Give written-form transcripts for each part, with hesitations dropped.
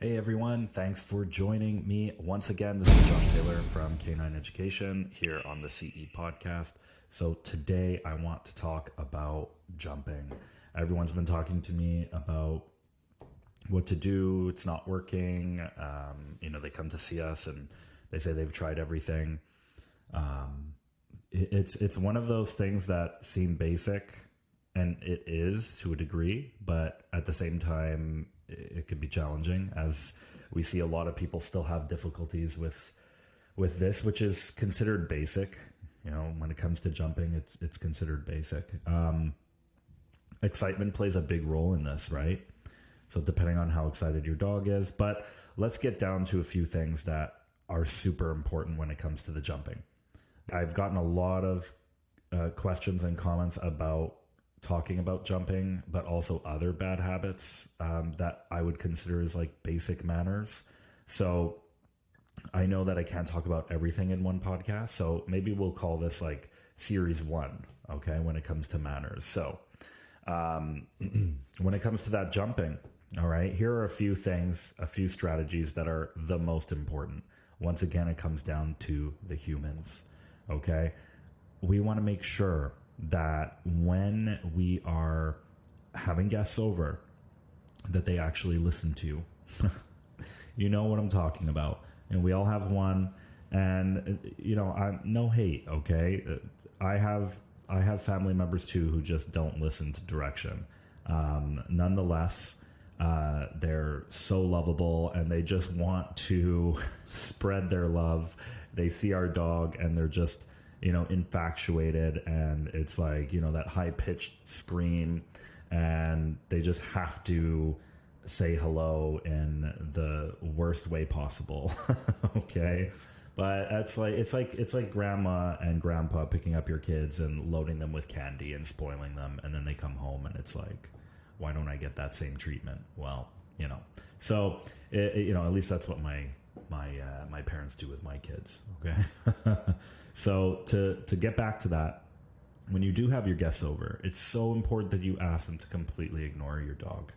Hey everyone, thanks for joining me once again. This is Josh Taylor from Canine Education here on the CE podcast. So today I want to talk about jumping. Everyone's been talking to me about what to do. It's not working. They come to see us and they say they've tried everything. It's one of those things that seem basic, and it is to a degree, but at the same time, it could be challenging, as we see a lot of people still have difficulties with this, which is considered basic. When it comes to jumping, it's considered basic. Excitement plays a big role in this, right? So depending on how excited your dog is, but let's get down to a few things that are super important when it comes to the jumping. I've gotten a lot of questions and comments about talking about jumping, but also other bad habits that I would consider as like basic manners. So I know that I can't talk about everything in one podcast, so maybe we'll call this like series 1, okay, when it comes to manners. So when it comes to that jumping, all right, here are a few things, a few strategies that are the most important. Once again, it comes down to the humans, okay? We want to make sure that when we are having guests over, that they actually listen to. You know what I'm talking about. And we all have one. And, I'm no hate, okay? I have family members too who just don't listen to direction. Nonetheless, they're so lovable and they just want to spread their love. They see our dog and they're just infatuated, and it's like, that high-pitched scream, and they just have to say hello in the worst way possible. Okay. But it's like grandma and grandpa picking up your kids and loading them with candy and spoiling them, and then they come home and it's like, why don't I get that same treatment? Well, so at least that's what my parents do with my kids. Okay. So to get back to that, when you do have your guests over, it's so important that you ask them to completely ignore your dog.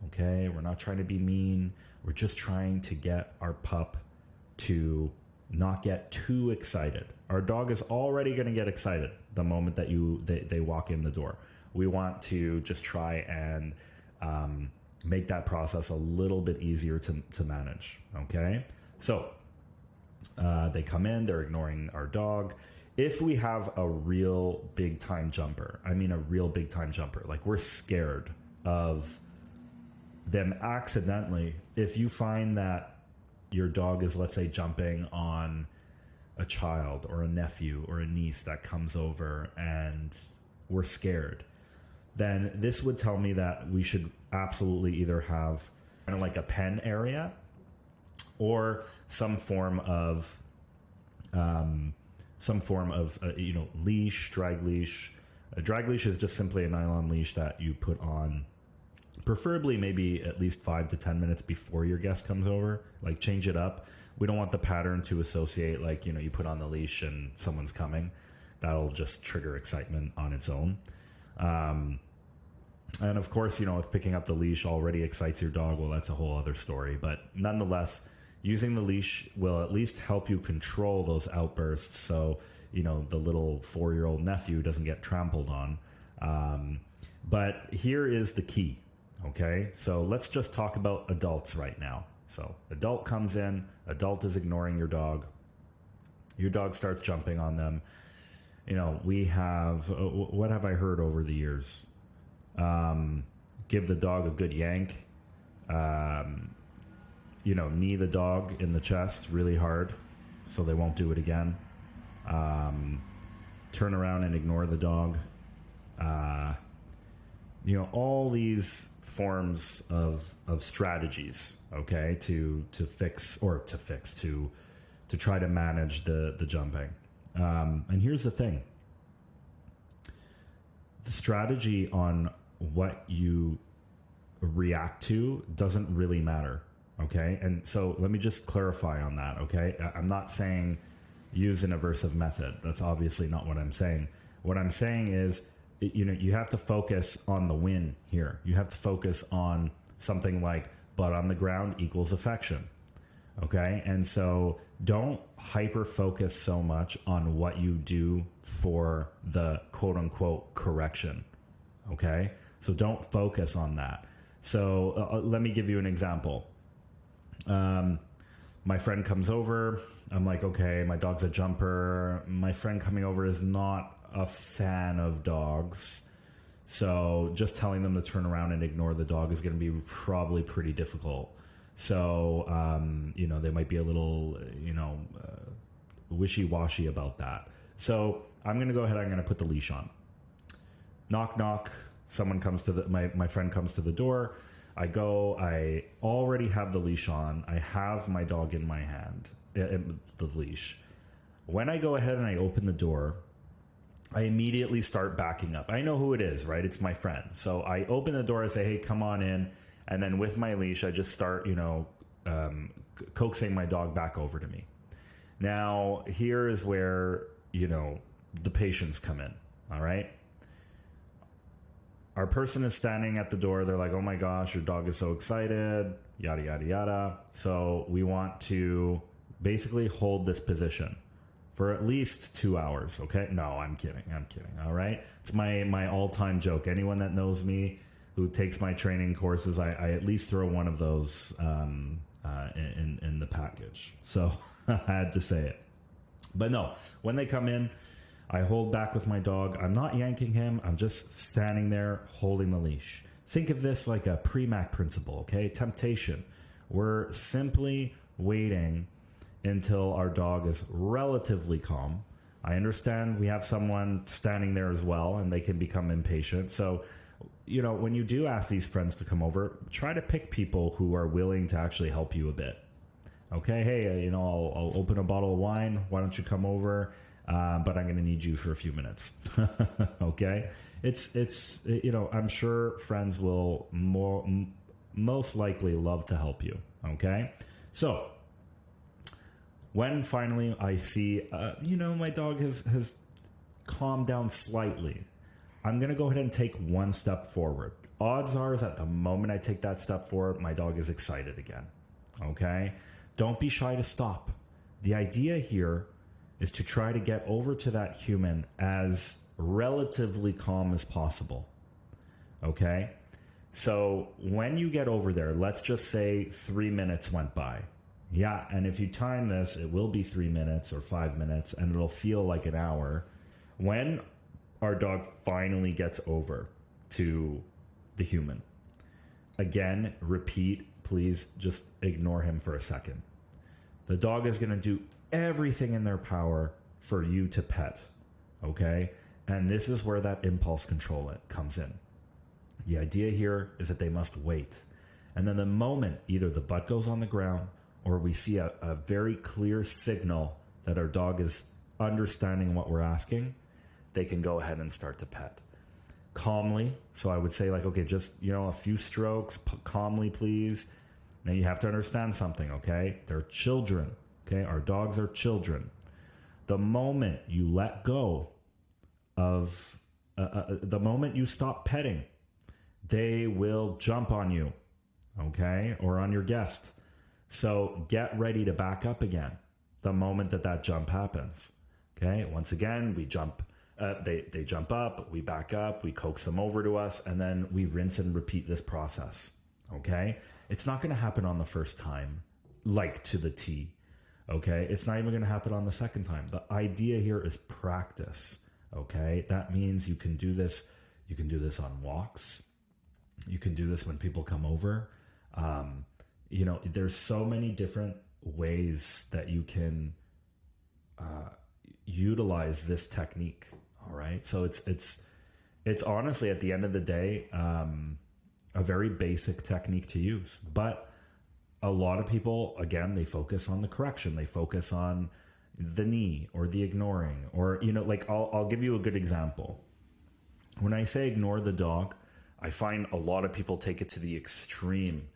Okay. We're not trying to be mean. We're just trying to get our pup to not get too excited. Our dog is already going to get excited the moment that they walk in the door. We want to just try and make that process a little bit easier to manage. Okay. So they come in, they're ignoring our dog. If we have a real big time jumper, like we're scared of them accidentally, if you find that your dog is, let's say, jumping on a child or a nephew or a niece that comes over and we're scared, then this would tell me that we should absolutely either have kind of like a pen area or some form of leash, drag leash. A drag leash is just simply a nylon leash that you put on, preferably maybe at least 5 to 10 minutes before your guest comes over. Like, change it up. We don't want the pattern to associate, like, you put on the leash and someone's coming. That'll just trigger excitement on its own. And of course, if picking up the leash already excites your dog, well, that's a whole other story. But nonetheless, using the leash will at least help you control those outbursts, so the little 4-year-old nephew doesn't get trampled on. But here is the key, okay? So let's just talk about adults right now. So adult comes in, adult is ignoring your dog. Your dog starts jumping on them. We have, what have I heard over the years? Give the dog a good yank. Knee the dog in the chest really hard so they won't do it again. Turn around and ignore the dog. All these forms of strategies, okay, to try to manage the jumping. And here's the thing. The strategy on what you react to doesn't really matter. Okay. And so let me just clarify on that. Okay. I'm not saying use an aversive method. That's obviously not what I'm saying. What I'm saying is, you have to focus on the win here. You have to focus on something like butt on the ground equals affection. Okay. And so don't hyper focus so much on what you do for the quote unquote correction. Okay. So don't focus on that. So let me give you an example. My friend comes over. I'm like, okay, my dog's a jumper. My friend coming over is not a fan of dogs. So just telling them to turn around and ignore the dog is going to be probably pretty difficult. So, they might be a little, wishy-washy about that. So I'm going to go ahead. I'm going to put the leash on. Knock, knock. Someone comes to my friend comes to the door. I go, I already have the leash on. I have my dog in my hand, the leash. When I go ahead and I open the door, I immediately start backing up. I know who it is, right? It's my friend. So I open the door, I say, hey, come on in. And then with my leash, I just start, coaxing my dog back over to me. Now, here is where, the patients come in, all right? Our person is standing at the door. They're like, oh my gosh, your dog is so excited, yada, yada, yada. So we want to basically hold this position for at least 2 hours, okay? No, I'm kidding, all right? It's my all-time joke. Anyone that knows me, who takes my training courses, I at least throw one of those in the package. So I had to say it. But no, when they come in, I hold back with my dog. I'm not yanking him. I'm just standing there holding the leash. Think of this like a Premack principle, okay? Temptation. We're simply waiting until our dog is relatively calm. I understand we have someone standing there as well, and they can become impatient. So, when you do ask these friends to come over, try to pick people who are willing to actually help you a bit. Okay, hey, I'll open a bottle of wine. Why don't you come over? But I'm going to need you for a few minutes. Okay, it's I'm sure friends will most likely love to help you. Okay, so when finally I see, my dog has calmed down slightly, I'm going to go ahead and take one step forward. Odds are is at the moment I take that step forward, my dog is excited again. Okay? Don't be shy to stop. The idea here is to try to get over to that human as relatively calm as possible. Okay? So when you get over there, let's just say 3 minutes went by. Yeah, and if you time this, it will be 3 minutes or 5 minutes, and it'll feel like an hour. When our dog finally gets over to the human, again, repeat, please just ignore him for a second. The dog is going to do everything in their power for you to pet, okay? And this is where that impulse control comes in. The idea here is that they must wait. And then the moment either the butt goes on the ground or we see a very clear signal that our dog is understanding what we're asking, they can go ahead and start to pet. Calmly, so I would say okay, just, a few strokes, calmly, please. Now you have to understand something, okay? They're children, okay? Our dogs are children. The moment you let go of, the moment you stop petting, they will jump on you, okay? Or on your guest. So get ready to back up again the moment that jump happens, okay? Once again, we jump. They jump up, we back up, we coax them over to us, and then we rinse and repeat this process, okay? It's not going to happen on the first time, like to the T, okay? It's not even going to happen on the second time. The idea here is practice, okay? That means you can do this. You can do this on walks. You can do this when people come over. There's so many different ways that you can utilize this technique. All right. So it's honestly, at the end of the day, a very basic technique to use, but a lot of people, again, they focus on the correction. They focus on the knee or the ignoring, or, I'll give you a good example. When I say ignore the dog, I find a lot of people take it to the extreme.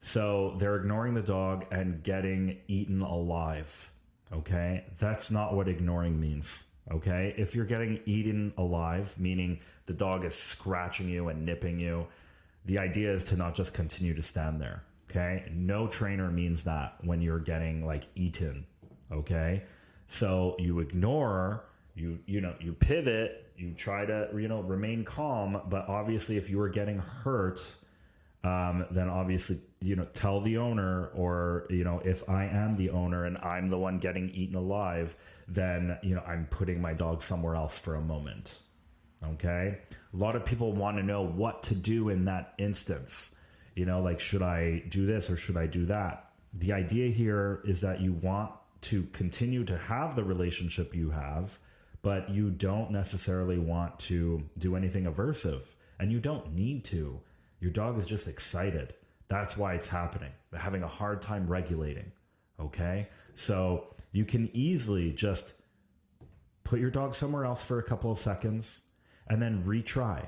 So they're ignoring the dog and getting eaten alive. Okay. That's not what ignoring means. Okay. If you're getting eaten alive, meaning the dog is scratching you and nipping you, the idea is to not just continue to stand there. Okay. No trainer means that when you're getting like eaten. Okay. So you ignore, you pivot, you try to, remain calm. But obviously if you are getting hurt, then obviously, tell the owner, or, if I am the owner and I'm the one getting eaten alive, then, I'm putting my dog somewhere else for a moment. Okay. A lot of people want to know what to do in that instance. Like, should I do this or should I do that? The idea here is that you want to continue to have the relationship you have, but you don't necessarily want to do anything aversive, and you don't need to. Your dog is just excited. That's why it's happening. They're having a hard time regulating. Okay. So you can easily just put your dog somewhere else for a couple of seconds and then retry.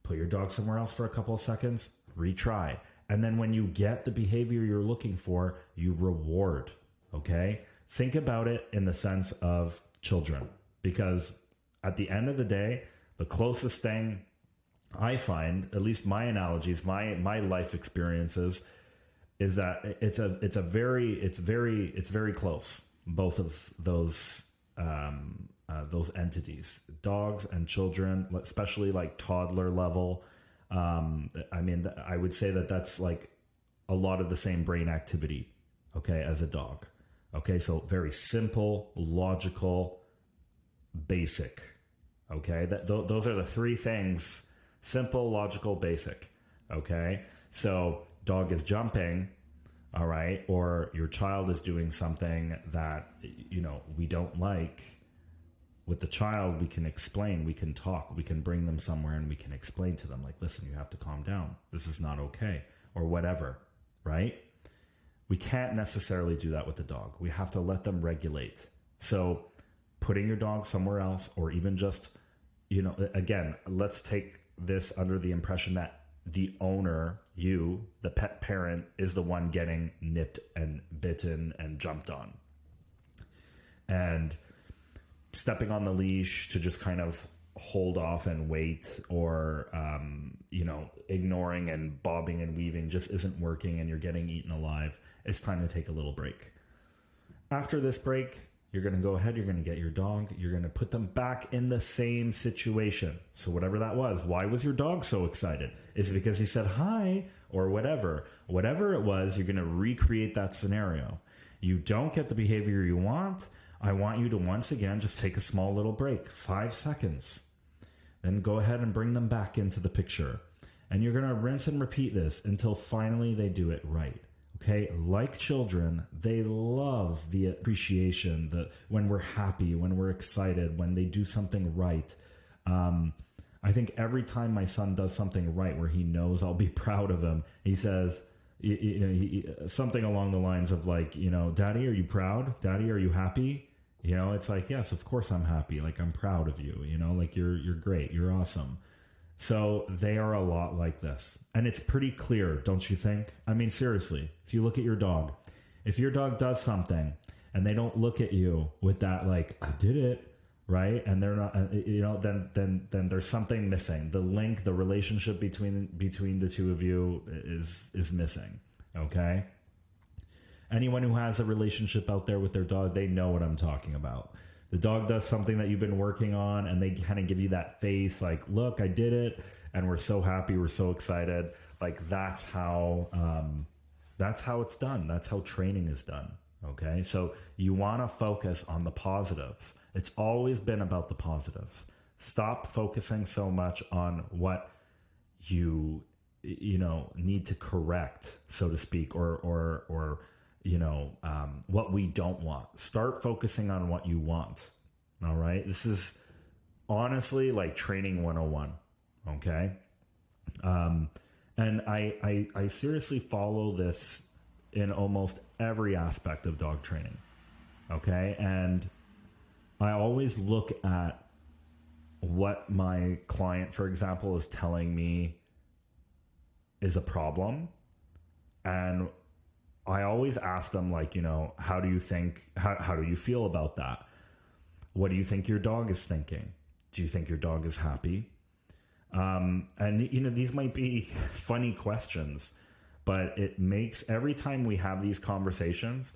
Put your dog somewhere else for a couple of seconds, retry. And then when you get the behavior you're looking for, you reward. Okay. Think about it in the sense of children, because at the end of the day, the closest thing I find, at least my analogies, my life experiences, is that it's very close. Both of those entities, dogs and children, especially like toddler level. I would say that that's like a lot of the same brain activity, okay, as a dog. Okay, so very simple, logical, basic. Okay, those are the three things: simple, logical, basic. Okay, so dog is jumping, all right, or your child is doing something that we don't like. With the child, we can explain, we can talk, we can bring them somewhere and we can explain to them, like, listen, you have to calm down. This is not okay, or whatever, right? We can't necessarily do that with the dog. We have to let them regulate. So putting your dog somewhere else, or even just, again, let's take this under the impression that the owner, you, the pet parent, is the one getting nipped and bitten and jumped on. And stepping on the leash to just kind of hold off and wait, or, ignoring and bobbing and weaving just isn't working, and you're getting eaten alive. It's time to take a little break. After this break, you're going to go ahead, you're going to get your dog, you're going to put them back in the same situation. So whatever that was, why was your dog so excited? Is it because he said hi, or whatever? Whatever it was, you're going to recreate that scenario. You don't get the behavior you want. I want you to once again just take a small little break, 5 seconds. Then go ahead and bring them back into the picture. And you're going to rinse and repeat this until finally they do it right. Okay? Like children, they love the appreciation, when we're happy, when we're excited, when they do something right. I think every time my son does something right where he knows I'll be proud of him, he says, something along the lines of like, Daddy, are you proud? Daddy, are you happy? It's like, yes, of course I'm happy. Like, I'm proud of you, like you're great. You're awesome. So they are a lot like this. And it's pretty clear, don't you think? I mean, seriously, if you look at your dog, if your dog does something and they don't look at you with that, like, I did it, right? And they're not, then there's something missing. The link, the relationship between the two of you is missing. Okay. Anyone who has a relationship out there with their dog, they know what I'm talking about. The dog does something that you've been working on, and they kind of give you that face like, look, I did it. And we're so happy. We're so excited. Like, that's how it's done. That's how training is done. Okay. So you want to focus on the positives. It's always been about the positives. Stop focusing so much on what you need to correct, so to speak, or what we don't want. Start focusing on what you want. All right. This is honestly like training 101. Okay. And I seriously follow this in almost every aspect of dog training. Okay. And I always look at what my client, for example, is telling me is a problem. And I always ask them, like, how do you feel about that? What do you think your dog is thinking? Do you think your dog is happy? And these might be funny questions, But it makes, every time we have these conversations,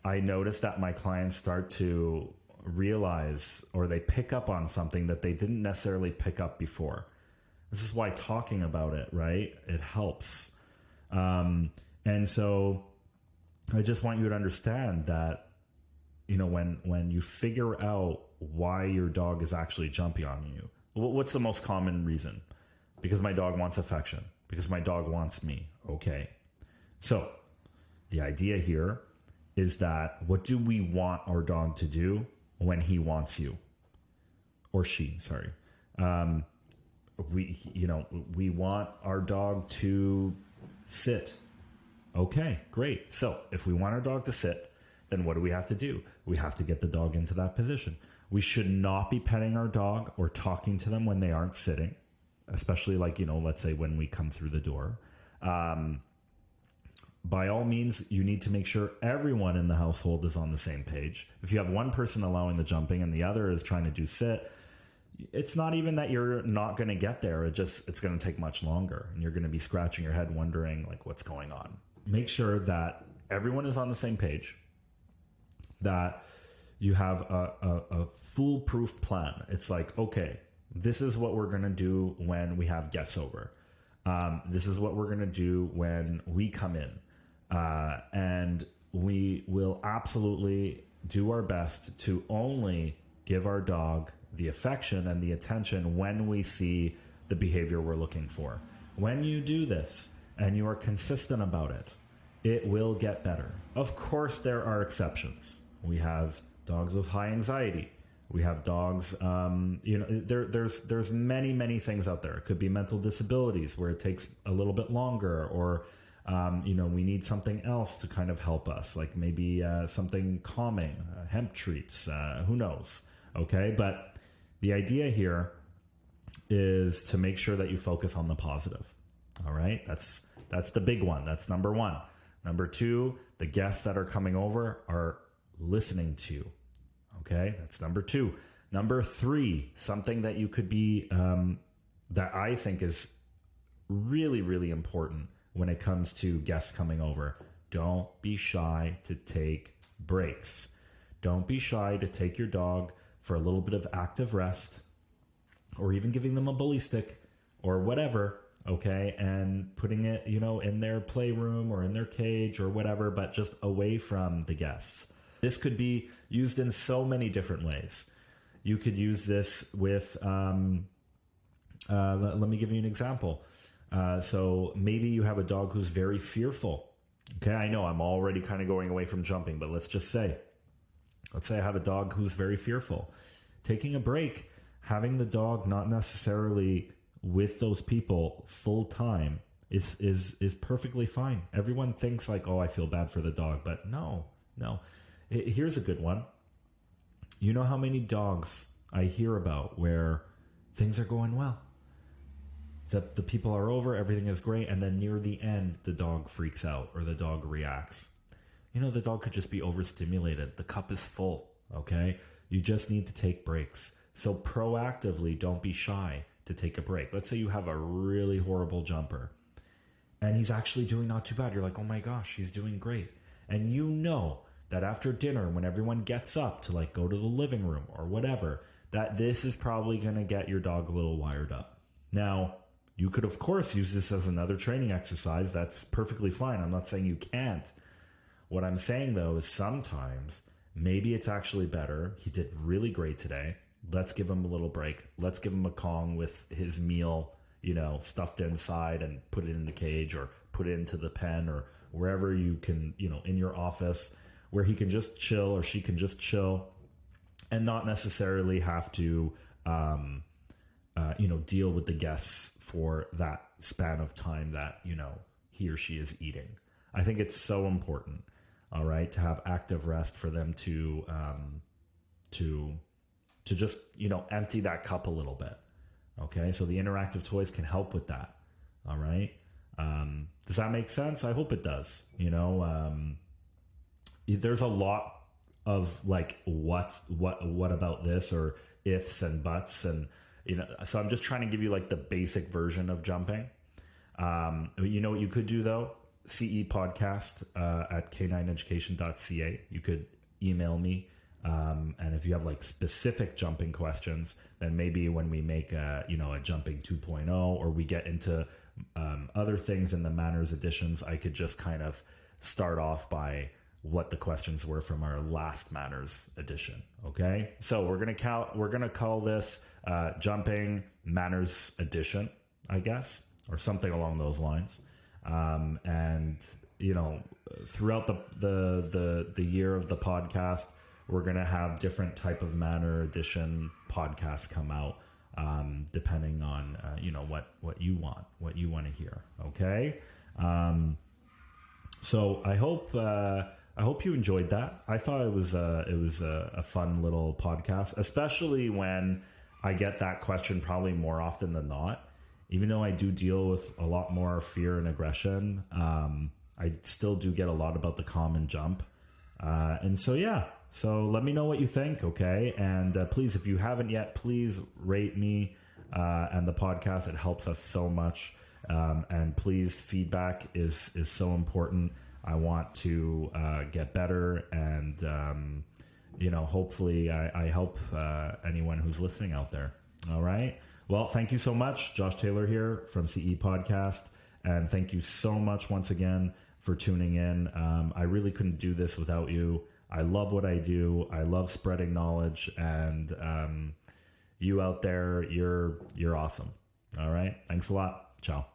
I notice that my clients start to realize, or they pick up on something that they didn't necessarily pick up before. This is why talking about it, right? It helps. And so I just want you to understand that, you know, when you figure out why your dog is actually jumping on you, what's the most common reason? Because my dog wants affection. Because my dog wants me. Okay. So the idea here is that, what do we want our dog to do when he wants you? Or she, sorry. We want our dog to sit. Okay, great. So if we want our dog to sit, then what do we have to do? We have to get the dog into that position. We should not be petting our dog or talking to them when they aren't sitting, especially like, you know, let's say when we come through the door. By all means, you need to make sure everyone in the household is on the same page. If you have one person allowing the jumping and the other is trying to do sit, it's not even that you're not going to get there. It's going to take much longer, and you're going to be scratching your head wondering like what's going on. Make sure that everyone is on the same page, that you have a foolproof plan. It's like, okay, this is what we're going to do when we have guests over. This is what we're going to do when we come in. And we will absolutely do our best to only give our dog the affection and the attention when we see the behavior we're looking for. When you do this and you are consistent about it, it will get better. Of course, there are exceptions. We have dogs with high anxiety. We have dogs, there's many things out there. It could be mental disabilities where it takes a little bit longer, or, we need something else to kind of help us, like maybe something calming, hemp treats, who knows, okay? But the idea here is to make sure that you focus on the positive, all right? That's the big one. That's number one. Number two, the guests that are coming over are listening to you. Okay, that's number two. Number three, something that you could be, that I think is really, really important when it comes to guests coming over. Don't be shy to take breaks. Don't be shy to take your dog for a little bit of active rest, or even giving them a bully stick or whatever, okay, and putting it, in their playroom or in their cage or whatever, but just away from the guests. This could be used in so many different ways. You could use this with, let me give you an example. So maybe you have a dog who's very fearful. Okay, I know I'm already kind of going away from jumping, but let's say I have a dog who's very fearful. Taking a break, having the dog not necessarily with those people full time is perfectly fine. Everyone thinks like, oh, I feel bad for the dog, but no. Here's a good one. You know how many dogs I hear about where things are going well? The people are over, everything is great, and then near the end, the dog freaks out or the dog reacts. The dog could just be overstimulated. The cup is full, okay? You just need to take breaks. So proactively, don't be shy to take a break. Let's say you have a really horrible jumper, and he's actually doing not too bad. You're like, oh my gosh, he's doing great. And you know that after dinner, when everyone gets up to like go to the living room or whatever, that this is probably going to get your dog a little wired up. Now, you could, of course, use this as another training exercise. That's perfectly fine. I'm not saying you can't. What I'm saying, though, is sometimes maybe it's actually better. He did really great today. Let's give him a little break. Let's give him a Kong with his meal, stuffed inside, and put it in the cage or put it into the pen or wherever you can, in your office, where he can just chill or she can just chill and not necessarily have to, deal with the guests for that span of time that, he or she is eating. I think it's so important, all right, to have active rest for them to just, empty that cup a little bit. Okay. So the interactive toys can help with that. All right. Does that make sense? I hope it does. There's a lot of like, what about this, or ifs and buts. And, so I'm just trying to give you like the basic version of jumping. What you could do though, CE podcast at k9education.ca. You could email me. And if you have like specific jumping questions, then maybe when we make a jumping 2.0, or we get into other things in the manners editions, I could just kind of start off by what the questions were from our last manners edition. Okay, so we're gonna call this jumping manners edition, I guess, or something along those lines. And throughout the year of the podcast, we're going to have different type of manner edition podcasts come out, depending on, what you want to hear. Okay. So I hope you enjoyed that. I thought it was a fun little podcast, especially when I get that question probably more often than not. Even though I do deal with a lot more fear and aggression, I still do get a lot about the common jump. And so, yeah. So let me know what you think, okay? And please, if you haven't yet, please rate me and the podcast. It helps us so much. And please, feedback is so important. I want to get better, and hopefully I help anyone who's listening out there. All right. Well, thank you so much. Josh Taylor here from CE Podcast, and thank you so much once again for tuning in. I really couldn't do this without you. I love what I do. I love spreading knowledge, and you out there, you're awesome. All right. Thanks a lot. Ciao.